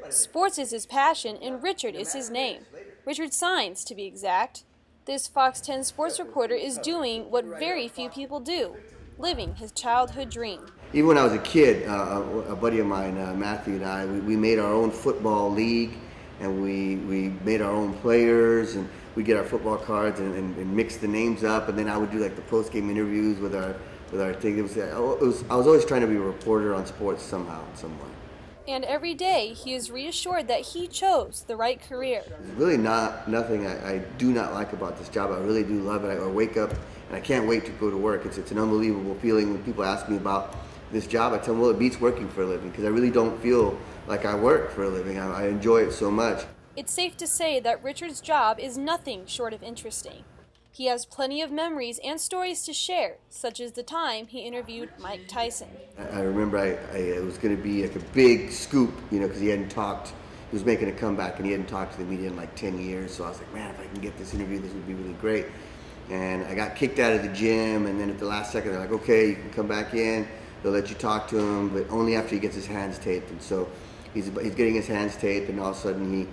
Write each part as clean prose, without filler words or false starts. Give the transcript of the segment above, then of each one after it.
Sports is his passion, and Richard is his name. Richard Saenz, to be exact. This Fox 10 sports reporter is doing what very few people do, living his childhood dream. Even when I was a kid, a buddy of mine, Matthew and I, we made our own football league, and we made our own players, and we get our football cards and mix the names up, and then I would do like the post-game interviews with our thing. I was always trying to be a reporter on sports somehow, some way. And every day he is reassured that he chose the right career. There's really nothing I do not like about this job. I really do love it. I wake up and I can't wait to go to work. It's an unbelievable feeling. When people ask me about this job, I tell them, well, it beats working for a living, because I really don't feel like I work for a living. I enjoy it so much. It's safe to say that Richard's job is nothing short of interesting. He has plenty of memories and stories to share, such as the time he interviewed Mike Tyson. I remember it was going to be like a big scoop, because he hadn't talked. He was making a comeback, and he hadn't talked to the media in like 10 years. So I was like, man, if I can get this interview, this would be really great. And I got kicked out of the gym, and then at the last second, they're like, okay, you can come back in. They'll let you talk to him, but only after he gets his hands taped. And so he's getting his hands taped, and all of a sudden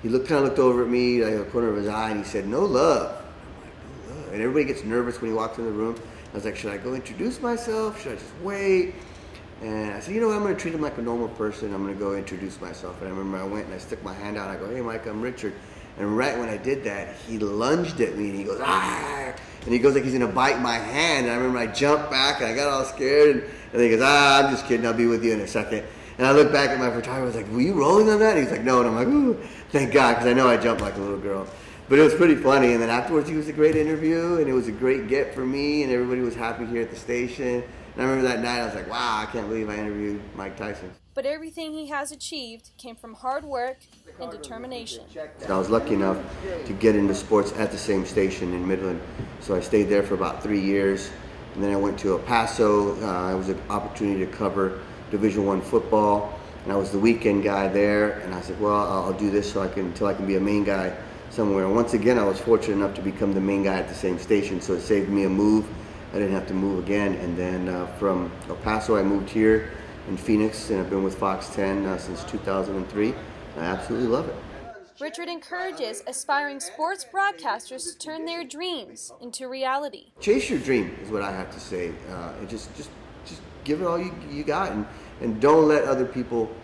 he looked over at me, like the corner of his eye, and he said, "No love." And everybody gets nervous when he walks in the room. I was like, should I go introduce myself? Should I just wait? And I said, I'm going to treat him like a normal person. I'm going to go introduce myself. And I remember I went and I stuck my hand out. And I go, hey, Mike, I'm Richard. And right when I did that, he lunged at me and he goes, ah! And he goes like he's going to bite my hand. And I remember I jumped back and I got all scared. And he goes, I'm just kidding. I'll be with you in a second. And I looked back at my photographer. I was like, were you rolling on that? And he's like, no. And I'm like, ooh, thank God, because I know I jumped like a little girl. But it was pretty funny, and then afterwards it was a great interview, and it was a great get for me, and everybody was happy here at the station. And I remember that night I was like, wow, I can't believe I interviewed Mike Tyson. But everything he has achieved came from hard work and determination. I was lucky enough to get into sports at the same station in Midland, so I stayed there for about 3 years, and then I went to El Paso. It was an opportunity to cover Division I football, and I was the weekend guy there, and I said, well, I'll do this until I can be a main guy somewhere. And once again, I was fortunate enough to become the main guy at the same station, so it saved me a move. I didn't have to move again. And then from El Paso, I moved here in Phoenix, and I've been with Fox 10 since 2003. I absolutely love it. Richard encourages aspiring sports broadcasters to turn their dreams into reality. Chase your dream is what I have to say. And just give it all you got, and don't let other people,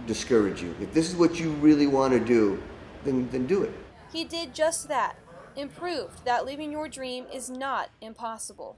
discourage you. If this is what you really want to do, then do it. He did just that, and proved that living your dream is not impossible.